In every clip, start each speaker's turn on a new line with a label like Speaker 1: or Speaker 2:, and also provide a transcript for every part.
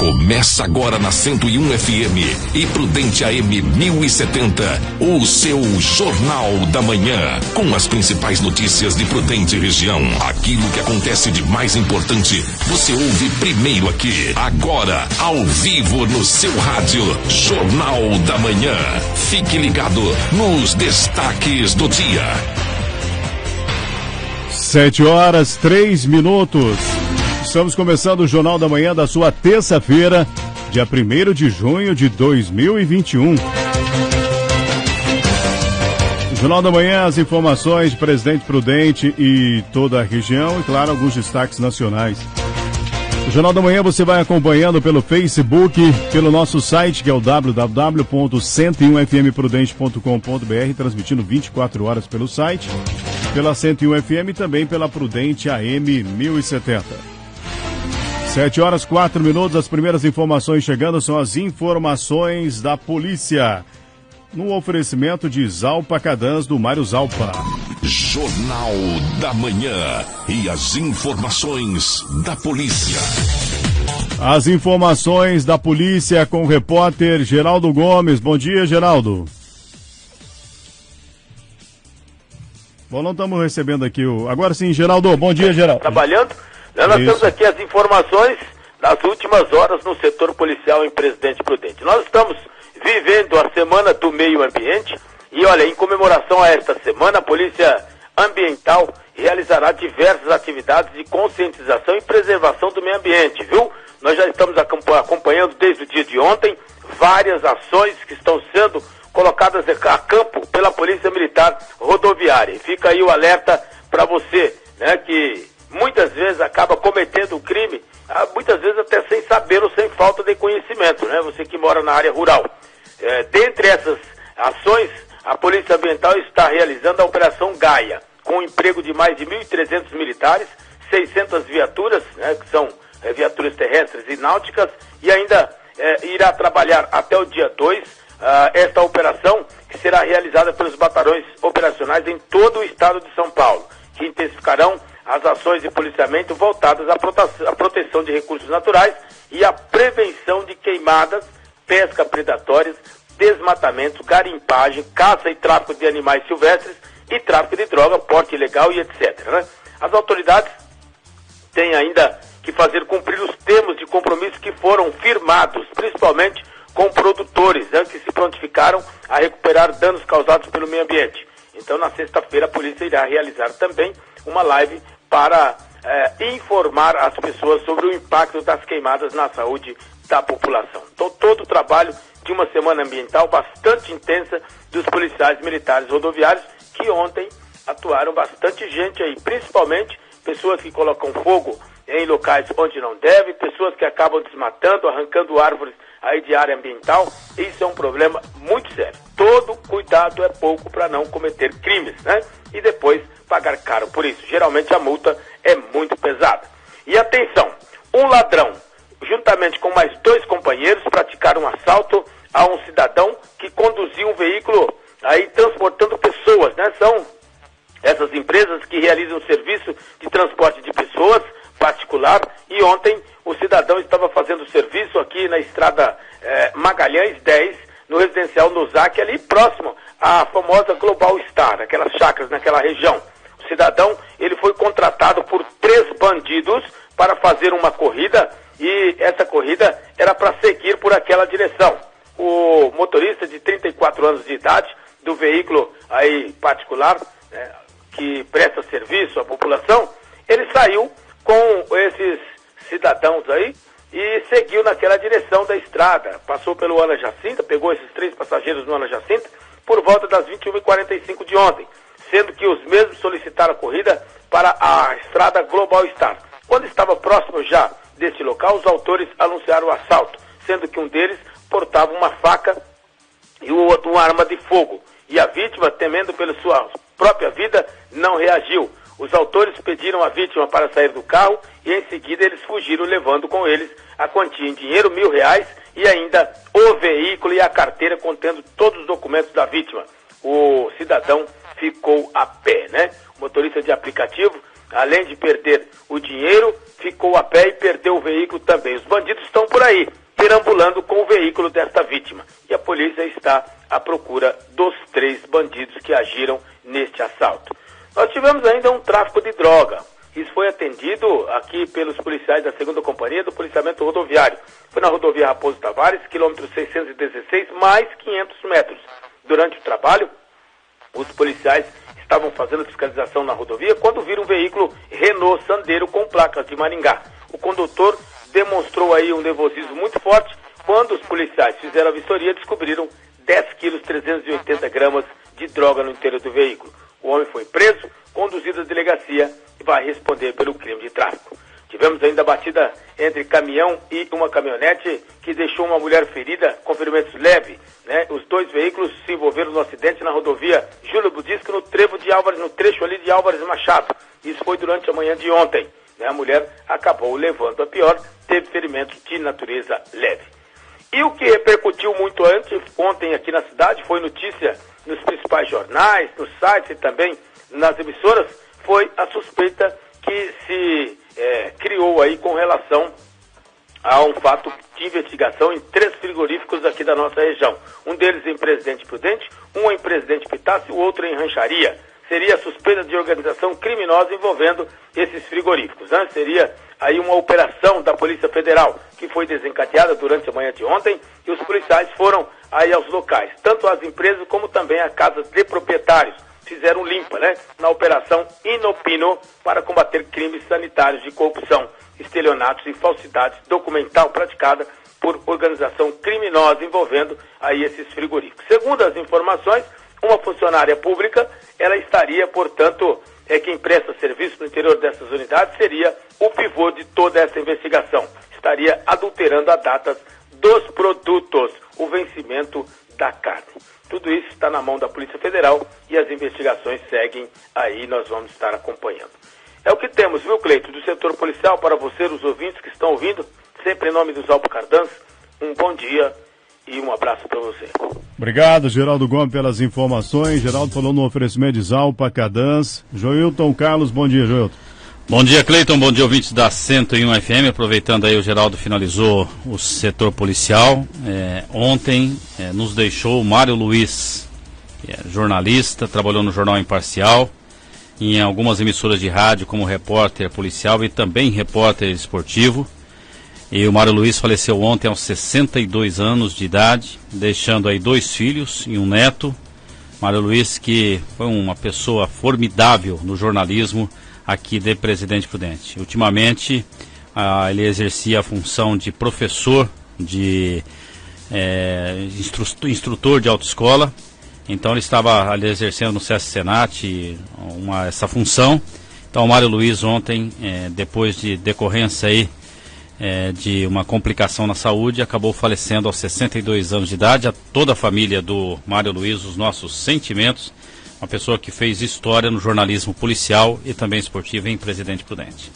Speaker 1: Começa agora na 101 FM e Prudente AM 1070, o seu Jornal da Manhã, com as principais notícias de Prudente região. Aquilo que acontece de mais importante, você ouve primeiro aqui, agora, ao vivo no seu rádio, Jornal da Manhã. Fique ligado nos destaques do dia.
Speaker 2: 7h03. Estamos começando o Jornal da Manhã da sua terça-feira, dia 1º de junho de 2021. O Jornal da Manhã, as informações de Presidente Prudente e toda a região e, claro, alguns destaques nacionais. O Jornal da Manhã você vai acompanhando pelo Facebook, pelo nosso site, que é o www.101fmprudente.com.br, transmitindo 24 horas pelo site, pela 101 FM e também pela Prudente AM 1070. 7h04, as primeiras informações chegando são as informações da polícia. No oferecimento de Zalpa Cadans, do Mário Zalpa.
Speaker 1: Jornal da Manhã e as informações da polícia.
Speaker 2: As informações da polícia com o repórter Geraldo Gomes. Bom dia, Geraldo. Bom, não estamos recebendo aqui o... Agora sim, Geraldo. Bom dia, Geraldo.
Speaker 3: Trabalhando. Nós temos aqui as informações das últimas horas no setor policial em Presidente Prudente. Nós estamos vivendo a Semana do Meio Ambiente e, olha, em comemoração a esta semana, a Polícia Ambiental realizará diversas atividades de conscientização e preservação do meio ambiente, viu? Nós já estamos acompanhando desde o dia de ontem várias ações que estão sendo colocadas a campo pela Polícia Militar Rodoviária. E fica aí o alerta para você, né, que muitas vezes acaba cometendo o crime, muitas vezes até sem saber ou sem falta de conhecimento, né? Você que mora na área rural. Dentre essas ações, a Polícia Ambiental está realizando a Operação Gaia, com o emprego de mais de 1.300 militares, 600 viaturas, né, que são viaturas terrestres e náuticas, e ainda irá trabalhar até o dia 2 esta operação, que será realizada pelos batalhões operacionais em todo o estado de São Paulo, que intensificarão as ações de policiamento voltadas à proteção de recursos naturais e à prevenção de queimadas, pesca predatórias, desmatamento, garimpagem, caça e tráfico de animais silvestres e tráfico de droga, porte ilegal e etc. Né? As autoridades têm ainda que fazer cumprir os termos de compromisso que foram firmados, principalmente com produtores, né, que se prontificaram a recuperar danos causados pelo meio ambiente. Então, na sexta-feira, a polícia irá realizar também uma live para informar as pessoas sobre o impacto das queimadas na saúde da população. Então, todo o trabalho de uma semana ambiental bastante intensa dos policiais militares rodoviários, que ontem atuaram bastante gente aí, principalmente pessoas que colocam fogo em locais onde não deve, pessoas que acabam desmatando, arrancando árvores aí de área ambiental. Isso é um problema muito sério. Todo cuidado é pouco para não cometer crimes, né? E depois pagar caro por isso. Geralmente a multa é muito pesada. E atenção, um ladrão, juntamente com mais 2 companheiros, praticaram um assalto a um cidadão que conduzia um veículo aí transportando pessoas, né? São essas empresas que realizam o serviço de transporte de pessoas particular, e ontem o cidadão estava fazendo serviço aqui na estrada Magalhães 10, no residencial Nozac, ali próximo à famosa Global Star, naquelas chácaras, naquela região. O cidadão, ele foi contratado por 3 bandidos para fazer uma corrida, e essa corrida era para seguir por aquela direção. O motorista de 34 anos de idade, do veículo aí particular, que presta serviço à população, ele saiu com esses cidadãos aí e seguiu naquela direção da estrada. Passou pelo Ana Jacinta, pegou esses 3 passageiros no Ana Jacinta por volta das 21h45 de ontem, sendo que os mesmos solicitaram a corrida para a estrada Global Star. Quando estava próximo já deste local, os autores anunciaram o assalto, sendo que um deles portava uma faca e o outro uma arma de fogo. E a vítima, temendo pela sua própria vida, não reagiu. Os autores pediram a vítima para sair do carro e em seguida eles fugiram, levando com eles a quantia em dinheiro, R$1.000, e ainda o veículo e a carteira contendo todos os documentos da vítima. O cidadão ficou a pé, né? O motorista de aplicativo além de perder o dinheiro, ficou a pé e perdeu o veículo também. Os bandidos estão por aí, perambulando com o veículo desta vítima. E a polícia está à procura dos 3 bandidos que agiram neste assalto. Nós tivemos ainda um tráfico de droga. Isso foi atendido aqui pelos policiais da 2ª Companhia do Policiamento Rodoviário. Foi na rodovia Raposo Tavares, quilômetro 616, mais 500 metros. Durante o trabalho, os policiais estavam fazendo fiscalização na rodovia quando viram um veículo Renault Sandero com placas de Maringá. O condutor demonstrou aí um nervosismo muito forte. Quando os policiais fizeram a vistoria, descobriram 10 quilos 380 gramas de droga no interior do veículo. O homem foi preso, conduzido à delegacia e vai responder pelo crime de tráfico. Tivemos ainda a batida entre caminhão e uma caminhonete que deixou uma mulher ferida com ferimentos leves, né? Os 2 veículos se envolveram no acidente na rodovia Júlio Budisco, no trecho ali de Álvares Machado. Isso foi durante a manhã de ontem, né? A mulher acabou levando a pior, teve ferimentos de natureza leve. E o que repercutiu muito ontem aqui na cidade, foi notícia nos principais jornais, nos sites e também nas emissoras, foi a suspeita que se criou aí com relação a um fato de investigação em 3 frigoríficos aqui da nossa região. Um deles em Presidente Prudente, um em Presidente Pitácio e o outro em Rancharia. Seria suspeita de organização criminosa envolvendo esses frigoríficos, né? Seria aí uma operação da Polícia Federal que foi desencadeada durante a manhã de ontem e os policiais foram aí aos locais, tanto às empresas como também a casas de proprietários. Fizeram limpa, né? Na operação Inopino para combater crimes sanitários de corrupção, estelionatos e falsidades documental praticada por organização criminosa envolvendo aí esses frigoríficos. Segundo as informações, uma funcionária pública, ela estaria, portanto, quem presta serviço no interior dessas unidades seria o pivô de toda essa investigação. Estaria adulterando as datas dos produtos, o vencimento da carne. Tudo isso está na mão da Polícia Federal e as investigações seguem aí, nós vamos estar acompanhando. É o que temos, viu, Cleito, do setor policial para você, os ouvintes que estão ouvindo, sempre em nome dos Alpo Cardans, um bom dia e um abraço para você.
Speaker 2: Obrigado, Geraldo Gomes, pelas informações. Geraldo falou no oferecimento de Zalpa Cardans. Joilton Carlos, bom dia, Joilton.
Speaker 4: Bom dia, Cleiton, bom dia, ouvintes da 101 FM. Aproveitando aí, o Geraldo finalizou o setor policial. Ontem nos deixou o Mário Luiz, que é jornalista, trabalhou no Jornal Imparcial, em algumas emissoras de rádio como repórter policial e também repórter esportivo. E o Mário Luiz faleceu ontem aos 62 anos de idade, deixando aí 2 filhos e um neto. Mário Luiz, que foi uma pessoa formidável no jornalismo aqui de Presidente Prudente. Ultimamente, ele exercia a função de professor, de instrutor de autoescola. Então, ele estava ali exercendo no SESC Senat essa função. Então, o Mário Luiz ontem, depois de decorrência aí, de uma complicação na saúde, acabou falecendo aos 62 anos de idade. A toda a família do Mário Luiz, os nossos sentimentos. Uma pessoa que fez história no jornalismo policial e também esportivo em Presidente Prudente.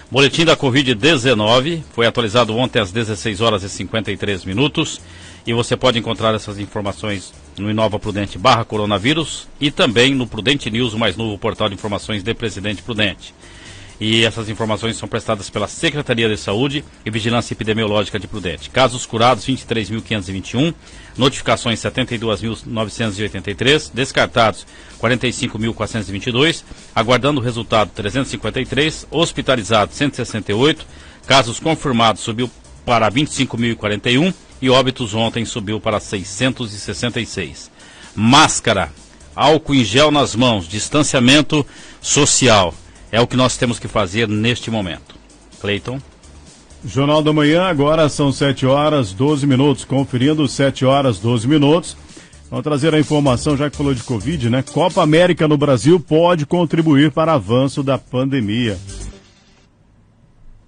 Speaker 4: Boletim da Covid-19 foi atualizado ontem às 16 horas e 53 minutos e você pode encontrar essas informações no Inova Prudente /coronavírus e também no Prudente News, o mais novo portal de informações de Presidente Prudente. E essas informações são prestadas pela Secretaria de Saúde e Vigilância Epidemiológica de Prudente. Casos curados, 23.521. Notificações, 72.983. Descartados, 45.422. Aguardando o resultado, 353. Hospitalizados, 168. Casos confirmados, subiu para 25.041. E óbitos ontem subiu para 666. Máscara, álcool em gel nas mãos, distanciamento social. É o que nós temos que fazer neste momento. Cleiton.
Speaker 2: Jornal da Manhã, agora são 7 horas 12 minutos. Conferindo 7 horas 12 minutos. Vamos trazer a informação, já que falou de Covid, né? Copa América no Brasil pode contribuir para o avanço da pandemia.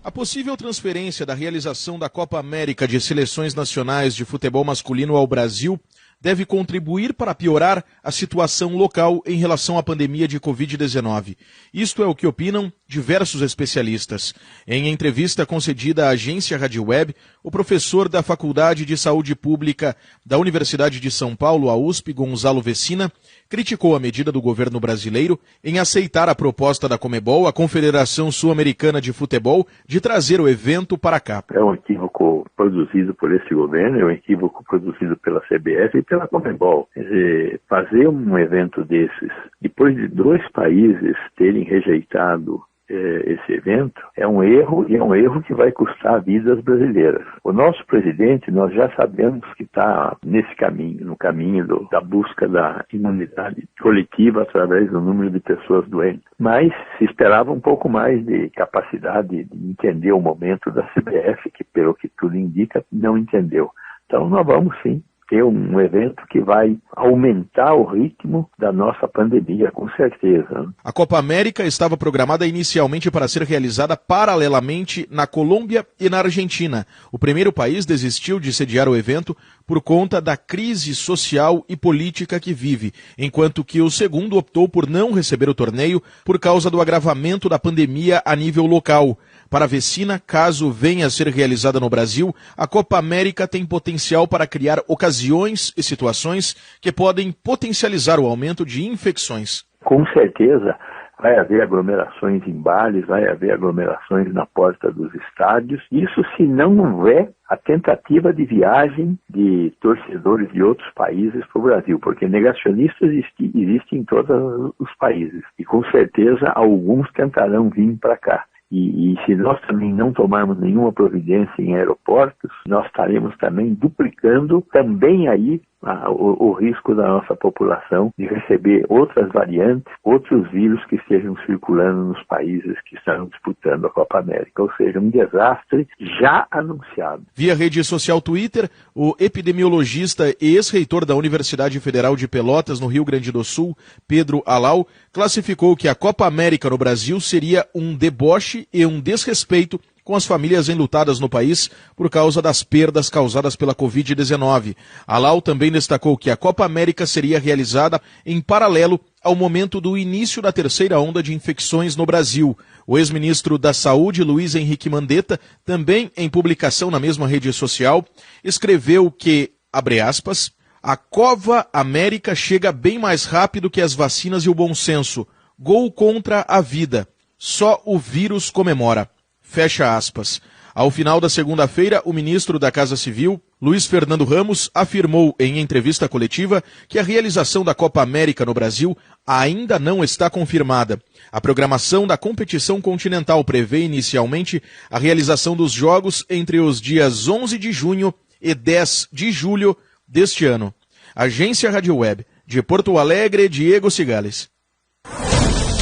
Speaker 5: A possível transferência da realização da Copa América de Seleções Nacionais de Futebol Masculino ao Brasil deve contribuir para piorar a situação local em relação à pandemia de Covid-19. Isto é o que opinam diversos especialistas. Em entrevista concedida à agência Rádio Web, o professor da Faculdade de Saúde Pública da Universidade de São Paulo, a USP, Gonzalo Vecina, criticou a medida do governo brasileiro em aceitar a proposta da Conmebol, a Confederação Sul-Americana de Futebol, de trazer o evento para cá.
Speaker 6: É um equívoco produzido por esse governo, é um equívoco produzido pela CBF e pela Conmebol. Quer dizer, fazer um evento desses, depois de 2 países terem rejeitado esse evento, é um erro, e é um erro que vai custar vidas brasileiras. O nosso presidente, nós já sabemos que está nesse caminho, no caminho da busca da imunidade coletiva através do número de pessoas doentes. Mas se esperava um pouco mais de capacidade de entender o momento da CBF, que pelo que tudo indica, não entendeu. Então nós vamos sim ter um evento que vai aumentar o ritmo da nossa pandemia, com certeza.
Speaker 5: A Copa América estava programada inicialmente para ser realizada paralelamente na Colômbia e na Argentina. O primeiro país desistiu de sediar o evento por conta da crise social e política que vive, enquanto que o segundo optou por não receber o torneio por causa do agravamento da pandemia a nível local. Para a Vecina, caso venha a ser realizada no Brasil, a Copa América tem potencial para criar ocasiões e situações que podem potencializar o aumento de infecções.
Speaker 6: Com certeza vai haver aglomerações em bares, vai haver aglomerações na porta dos estádios. Isso se não houver a tentativa de viagem de torcedores de outros países para o Brasil, porque negacionistas existem em todos os países. E com certeza alguns tentarão vir para cá. E se nós também não tomarmos nenhuma providência em aeroportos, nós estaremos também duplicando também aí o risco da nossa população de receber outras variantes, outros vírus que estejam circulando nos países que estão disputando a Copa América. Ou seja, um desastre já anunciado.
Speaker 5: Via rede social Twitter, o epidemiologista e ex-reitor da Universidade Federal de Pelotas, no Rio Grande do Sul, Pedro Alau, classificou que a Copa América no Brasil seria um deboche e um desrespeito com as famílias enlutadas no país por causa das perdas causadas pela Covid-19. Alau também destacou que a Copa América seria realizada em paralelo ao momento do início da terceira onda de infecções no Brasil. O ex-ministro da Saúde, Luiz Henrique Mandetta, também em publicação na mesma rede social, escreveu que, abre aspas, a Copa América chega bem mais rápido que as vacinas e o bom senso. Gol contra a vida. Só o vírus comemora. Fecha aspas. Ao final da segunda-feira, o ministro da Casa Civil, Luiz Fernando Ramos, afirmou em entrevista coletiva que a realização da Copa América no Brasil ainda não está confirmada. A programação da competição continental prevê inicialmente a realização dos jogos entre os dias 11 de junho e 10 de julho deste ano. Agência Rádio Web, de Porto Alegre, Diego Cigales.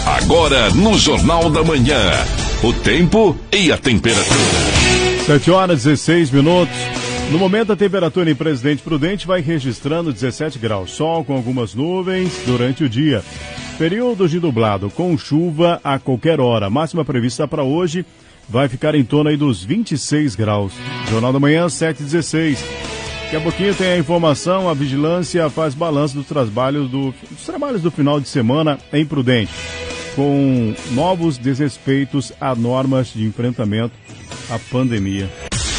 Speaker 1: Agora no Jornal da Manhã. O tempo e a temperatura.
Speaker 2: 7h16. No momento, a temperatura em Presidente Prudente vai registrando 17 graus. Sol com algumas nuvens durante o dia. Períodos de nublado com chuva a qualquer hora. Máxima prevista para hoje vai ficar em torno aí dos 26 graus. Jornal da Manhã, 7h16. Daqui a pouquinho tem a informação. A vigilância faz balanço dos trabalhos do final de semana em Prudente, com novos desrespeitos a normas de enfrentamento à pandemia.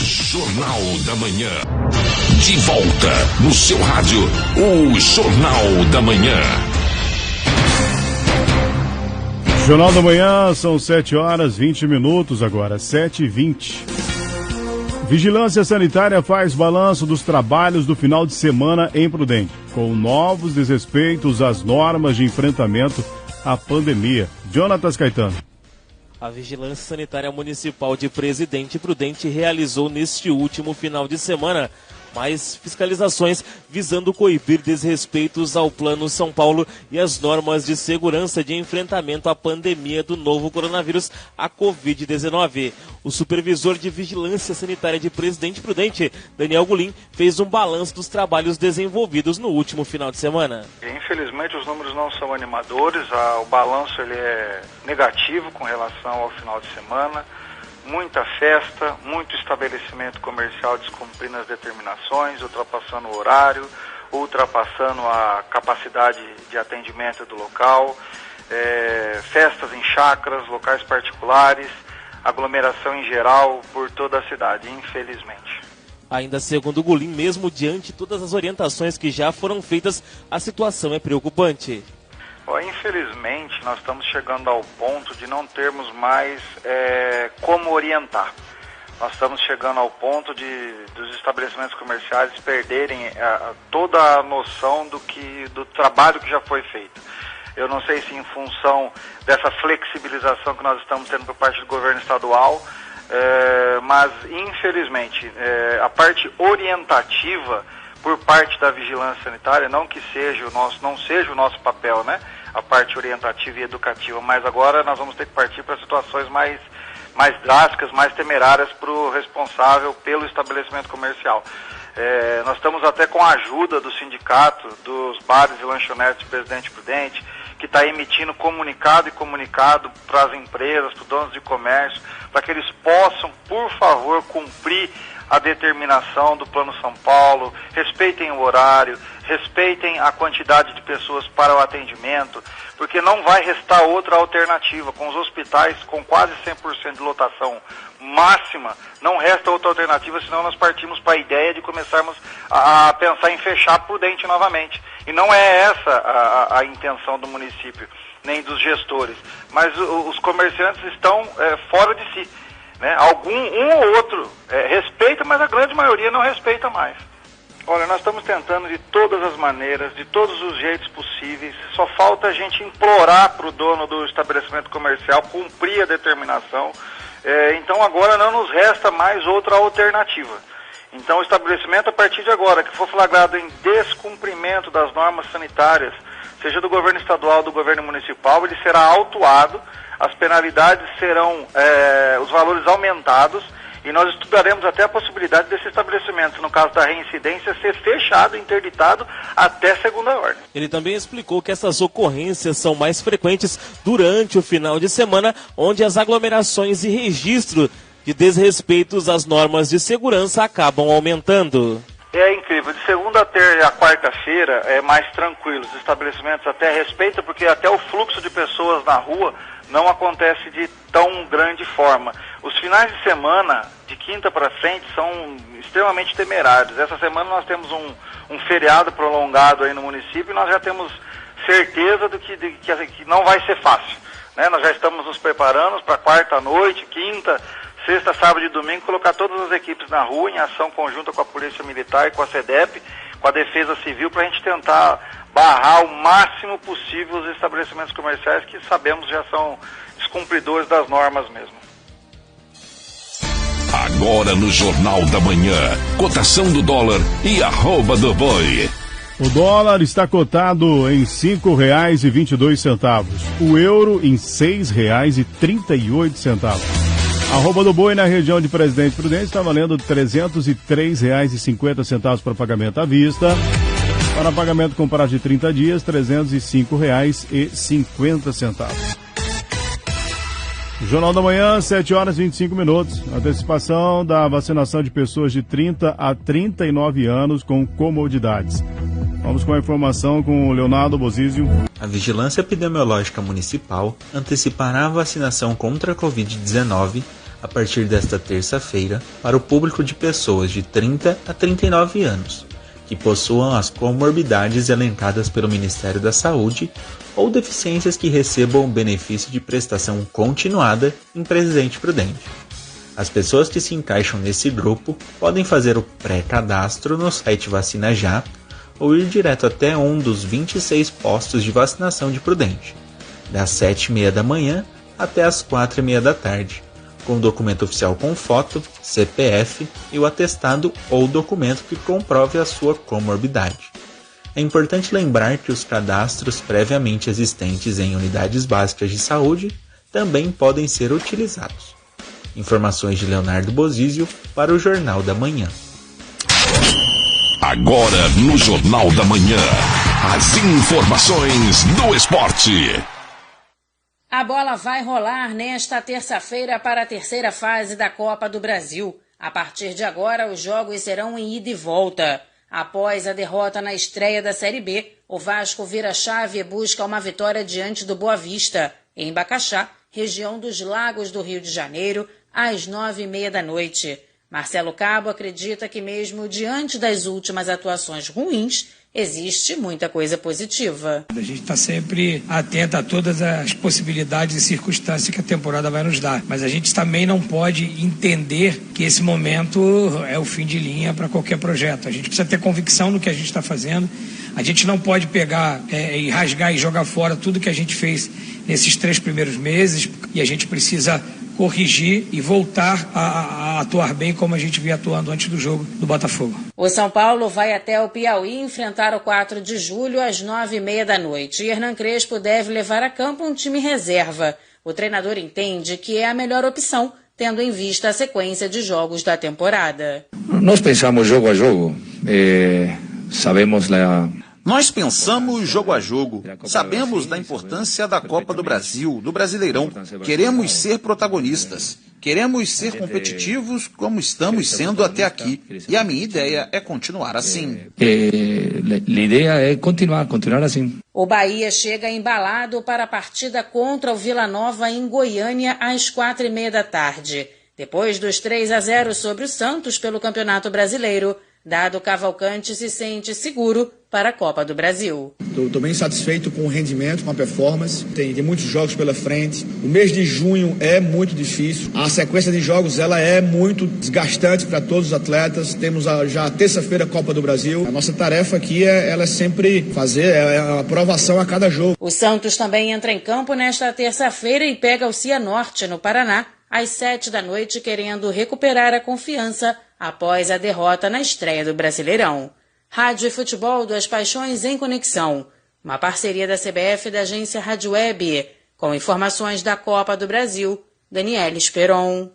Speaker 1: Jornal da Manhã. De volta no seu rádio, o Jornal da Manhã.
Speaker 2: Jornal da Manhã, são 7h20 agora, 7h20. Vigilância Sanitária faz balanço dos trabalhos do final de semana em Prudente, com novos desrespeitos às normas de enfrentamento à pandemia. Jonatas Caetano.
Speaker 7: A Vigilância Sanitária Municipal de Presidente Prudente realizou neste último final de semana mais fiscalizações visando coibir desrespeitos ao Plano São Paulo e as normas de segurança de enfrentamento à pandemia do novo coronavírus, a Covid-19. O supervisor de Vigilância Sanitária de Presidente Prudente, Daniel Gulim, fez um balanço dos trabalhos desenvolvidos no último final de semana.
Speaker 8: Infelizmente os números não são animadores, o balanço ele é negativo com relação ao final de semana. Muita festa, muito estabelecimento comercial descumprindo as determinações, ultrapassando o horário, ultrapassando a capacidade de atendimento do local. festas em chácaras, locais particulares, aglomeração em geral por toda a cidade, infelizmente.
Speaker 7: Ainda segundo o Golim, mesmo diante de todas as orientações que já foram feitas, a situação é preocupante.
Speaker 8: Infelizmente, nós estamos chegando ao ponto de não termos mais como orientar. Nós estamos chegando ao ponto dos estabelecimentos comerciais perderem toda a noção do trabalho que já foi feito. Eu não sei se em função dessa flexibilização que nós estamos tendo por parte do governo estadual, mas infelizmente a parte orientativa por parte da vigilância sanitária, não seja o nosso papel, né? A parte orientativa e educativa, mas agora nós vamos ter que partir para situações mais drásticas, mais temerárias para o responsável pelo estabelecimento comercial. Nós estamos até com a ajuda do sindicato dos bares e lanchonetes de Presidente Prudente, que está emitindo comunicado para as empresas, para os donos de comércio, para que eles possam, por favor, cumprir a determinação do Plano São Paulo, respeitem o horário, respeitem a quantidade de pessoas para o atendimento, porque não vai restar outra alternativa. Com os hospitais com quase 100% de lotação máxima, não resta outra alternativa, senão nós partimos para a ideia de começarmos a pensar em fechar Prudente novamente. E não é essa a intenção do município, nem dos gestores, mas os comerciantes estão fora de si. Né? Um ou outro respeita, mas a grande maioria não respeita mais. Olha, nós estamos tentando de todas as maneiras, de todos os jeitos possíveis, só falta a gente implorar para o dono do estabelecimento comercial cumprir a determinação, então agora não nos resta mais outra alternativa. Então o estabelecimento, a partir de agora, que for flagrado em descumprimento das normas sanitárias, seja do governo estadual ou do governo municipal, ele será autuado, as penalidades serão, os valores aumentados, e nós estudaremos até a possibilidade desse estabelecimento, no caso da reincidência, ser fechado, interditado até segunda ordem.
Speaker 7: Ele também explicou que essas ocorrências são mais frequentes durante o final de semana, onde as aglomerações e registro de desrespeitos às normas de segurança acabam aumentando.
Speaker 8: É incrível, de segunda a quarta-feira é mais tranquilo, os estabelecimentos até respeitam, porque até o fluxo de pessoas na rua não acontece de tão grande forma. Os finais de semana, de quinta para frente, são extremamente temerários. Essa semana nós temos um feriado prolongado aí no município e nós já temos certeza de que não vai ser fácil. Né? Nós já estamos nos preparando para quarta noite, quinta, sexta, sábado e domingo, colocar todas as equipes na rua em ação conjunta com a Polícia Militar e com a SEDEP, com a Defesa Civil, para a gente tentar barrar o máximo possível os estabelecimentos comerciais que sabemos já são descumpridores das normas mesmo.
Speaker 1: Agora no Jornal da Manhã, cotação do dólar e arroba do boi.
Speaker 2: O dólar está cotado em R$ 5,22. O euro em R$ 6,38. Arroba do boi na região de Presidente Prudente está valendo R$ 303,50 para pagamento à vista. Para pagamento com prazo de 30 dias, R$ 305,50. Jornal da Manhã, 7h25. Antecipação da vacinação de pessoas de 30 a 39 anos com comorbidades. Vamos com a informação com o Leonardo Bozizio.
Speaker 9: A Vigilância Epidemiológica Municipal antecipará a vacinação contra a Covid-19 a partir desta terça-feira para o público de pessoas de 30 a 39 anos, que possuam as comorbidades elencadas pelo Ministério da Saúde ou deficiências que recebam o benefício de prestação continuada em Presidente Prudente. As pessoas que se encaixam nesse grupo podem fazer o pré-cadastro no site Vacina Já ou ir direto até um dos 26 postos de vacinação de Prudente, das 7h30 da manhã até as 4h30 da tarde, com o documento oficial com foto, CPF e o atestado ou documento que comprove a sua comorbidade. É importante lembrar que os cadastros previamente existentes em unidades básicas de saúde também podem ser utilizados. Informações de Leonardo Bozizio para o Jornal da Manhã.
Speaker 1: Agora no Jornal da Manhã, as informações do esporte.
Speaker 10: A bola vai rolar nesta terça-feira para a terceira fase da Copa do Brasil. A partir de agora, os jogos serão em ida e volta. Após a derrota na estreia da Série B, o Vasco vira a chave e busca uma vitória diante do Boa Vista, em Bacaxá, região dos Lagos do Rio de Janeiro, às 9h30 da noite. Marcelo Cabo acredita que mesmo diante das últimas atuações ruins, existe muita coisa positiva.
Speaker 11: A gente está sempre atento a todas as possibilidades e circunstâncias que a temporada vai nos dar, mas a gente também não pode entender que esse momento é o fim de linha para qualquer projeto. A gente precisa ter convicção no que a gente está fazendo. A gente não pode pegar e rasgar e jogar fora tudo que a gente fez nesses 3 primeiros meses, e a gente precisa corrigir e voltar a atuar bem como a gente vinha atuando antes do jogo do Botafogo.
Speaker 10: O São Paulo vai até o Piauí enfrentar o 4 de julho às 9h30 da noite. E Hernan Crespo deve levar a campo um time reserva. O treinador entende que é a melhor opção, tendo em vista a sequência de jogos da temporada.
Speaker 12: Nós pensamos jogo a jogo. Sabemos
Speaker 13: Nós pensamos jogo a jogo, sabemos da importância da Copa do Brasil, do Brasileirão. Queremos ser protagonistas, queremos ser competitivos como estamos sendo até aqui. E a minha ideia é continuar assim.
Speaker 12: A ideia é continuar assim.
Speaker 10: O Bahia chega embalado para a partida contra o Vila Nova em Goiânia às 4h30 da tarde. Depois dos 3-0 sobre o Santos pelo Campeonato Brasileiro, Dado Cavalcante se sente seguro para a Copa do Brasil.
Speaker 14: Estou bem satisfeito com o rendimento, com a performance. Tem muitos jogos pela frente. O mês de junho é muito difícil. A sequência de jogos ela é muito desgastante para todos os atletas. Temos já terça-feira a Copa do Brasil. A nossa tarefa aqui é sempre fazer a aprovação a cada jogo.
Speaker 10: O Santos também entra em campo nesta terça-feira e pega o Cianorte, no Paraná, às 7 da noite, querendo recuperar a confiança após a derrota na estreia do Brasileirão. Rádio e Futebol, 2 paixões em conexão. Uma parceria da CBF e da agência Rádio Web. Com informações da Copa do Brasil, Daniela Esperon.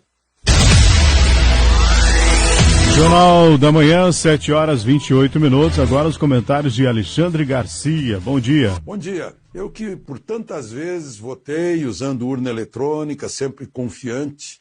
Speaker 2: Jornal da Manhã, 7h28. Agora os comentários de Alexandre Garcia. Bom dia.
Speaker 15: Bom dia. Eu que por tantas vezes votei usando urna eletrônica, sempre confiante.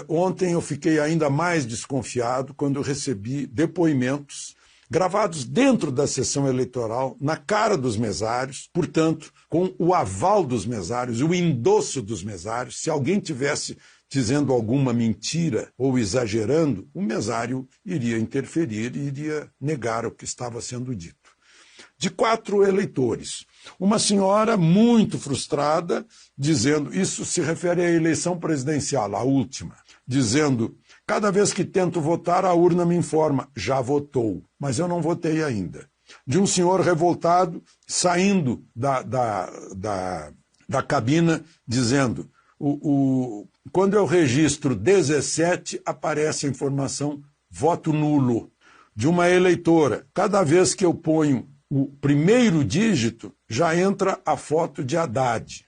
Speaker 15: Ontem eu fiquei ainda mais desconfiado quando eu recebi depoimentos gravados dentro da sessão eleitoral, na cara dos mesários, portanto, com o aval dos mesários, o endosso dos mesários. Se alguém tivesse dizendo alguma mentira ou exagerando, o mesário iria interferir e iria negar o que estava sendo dito. De 4 eleitores, uma senhora muito frustrada, dizendo, isso se refere à eleição presidencial, a última, dizendo, cada vez que tento votar, a urna me informa, já votou, mas eu não votei ainda. De um senhor revoltado, saindo da cabina, dizendo, quando eu registro 17, aparece a informação voto nulo. De uma eleitora, cada vez que eu ponho o primeiro dígito, já entra a foto de Haddad.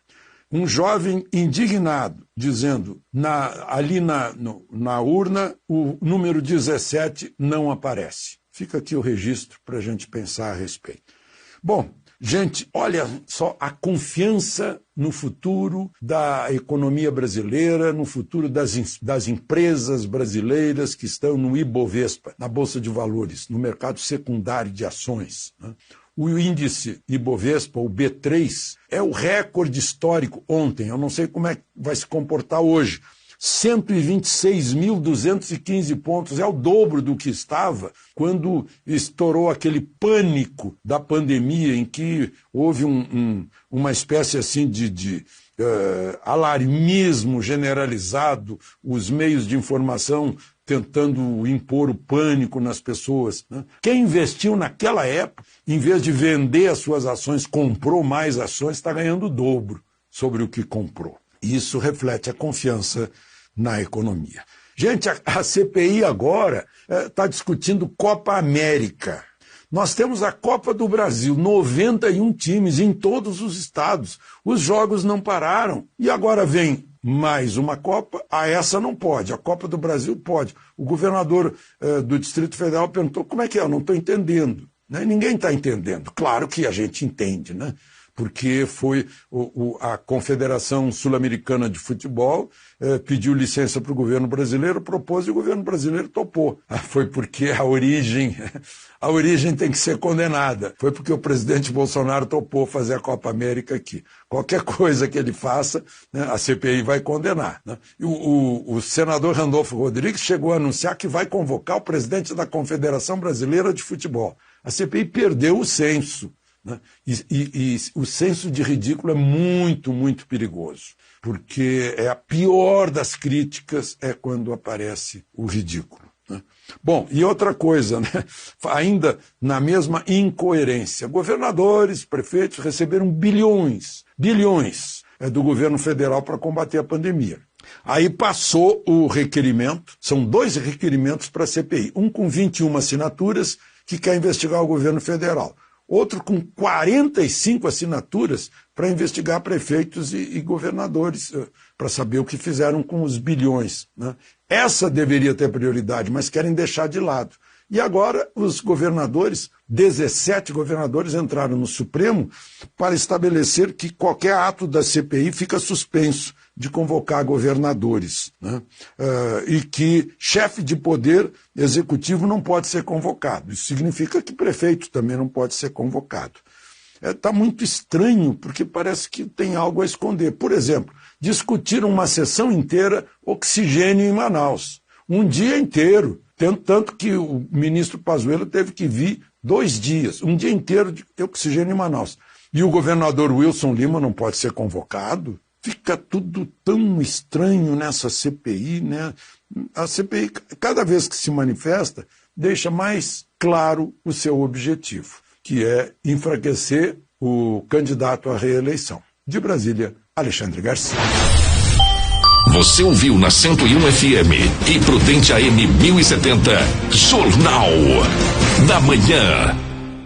Speaker 15: Um jovem indignado, dizendo, ali na urna, o número 17 não aparece. Fica aqui o registro para a gente pensar a respeito. Bom, gente, olha só a confiança no futuro da economia brasileira, no futuro das empresas brasileiras que estão no Ibovespa, na Bolsa de Valores, no mercado secundário de ações, né? O índice Ibovespa, o B3, é o recorde histórico ontem. Eu não sei como é que vai se comportar hoje. 126.215 pontos, é o dobro do que estava quando estourou aquele pânico da pandemia, em que houve uma espécie assim de alarmismo generalizado, os meios de informação tentando impor o pânico nas pessoas, né? Quem investiu naquela época, em vez de vender as suas ações, comprou mais ações, está ganhando o dobro sobre o que comprou. Isso reflete a confiança na economia. Gente, a CPI agora está discutindo Copa América. Nós temos a Copa do Brasil, 91 times em todos os estados. Os jogos não pararam. E agora vem mais uma Copa, essa não pode, a Copa do Brasil pode. O governador do Distrito Federal perguntou como é que é, eu não estou entendendo. Né? Ninguém está entendendo. Claro que a gente entende, né? porque foi a Confederação Sul-Americana de Futebol pediu licença para o governo brasileiro, propôs e o governo brasileiro topou. Foi porque a origem tem que ser condenada. Foi porque o presidente Bolsonaro topou fazer a Copa América aqui. Qualquer coisa que ele faça, né, a CPI vai condenar. Né? O senador Randolfo Rodrigues chegou a anunciar que vai convocar o presidente da Confederação Brasileira de Futebol. A CPI perdeu o senso. Né? E o senso de ridículo é muito, muito perigoso, porque a pior das críticas é quando aparece o ridículo. Né? Bom, e outra coisa, né? Ainda na mesma incoerência, governadores, prefeitos receberam bilhões do governo federal para combater a pandemia. Aí passou o requerimento, são 2 requerimentos para a CPI, um com 21 assinaturas que quer investigar o governo federal, outro com 45 assinaturas para investigar prefeitos e governadores, para saber o que fizeram com os bilhões. Né? Essa deveria ter prioridade, mas querem deixar de lado. E agora os governadores, 17 governadores entraram no Supremo para estabelecer que qualquer ato da CPI fica suspenso de convocar governadores, né? E que chefe de poder executivo não pode ser convocado. Isso significa que prefeito também não pode ser convocado. Está muito estranho, porque parece que tem algo a esconder. Por exemplo, discutiram uma sessão inteira oxigênio em Manaus. Um dia inteiro. Tanto que o ministro Pazuello teve que vir 2 dias, um dia inteiro de oxigênio em Manaus. E o governador Wilson Lima não pode ser convocado? Fica tudo tão estranho nessa CPI, né? A CPI, cada vez que se manifesta, deixa mais claro o seu objetivo, que é enfraquecer o candidato à reeleição. De Brasília, Alexandre Garcia.
Speaker 1: Você ouviu na 101 FM e Prudente AM 1070, Jornal da Manhã.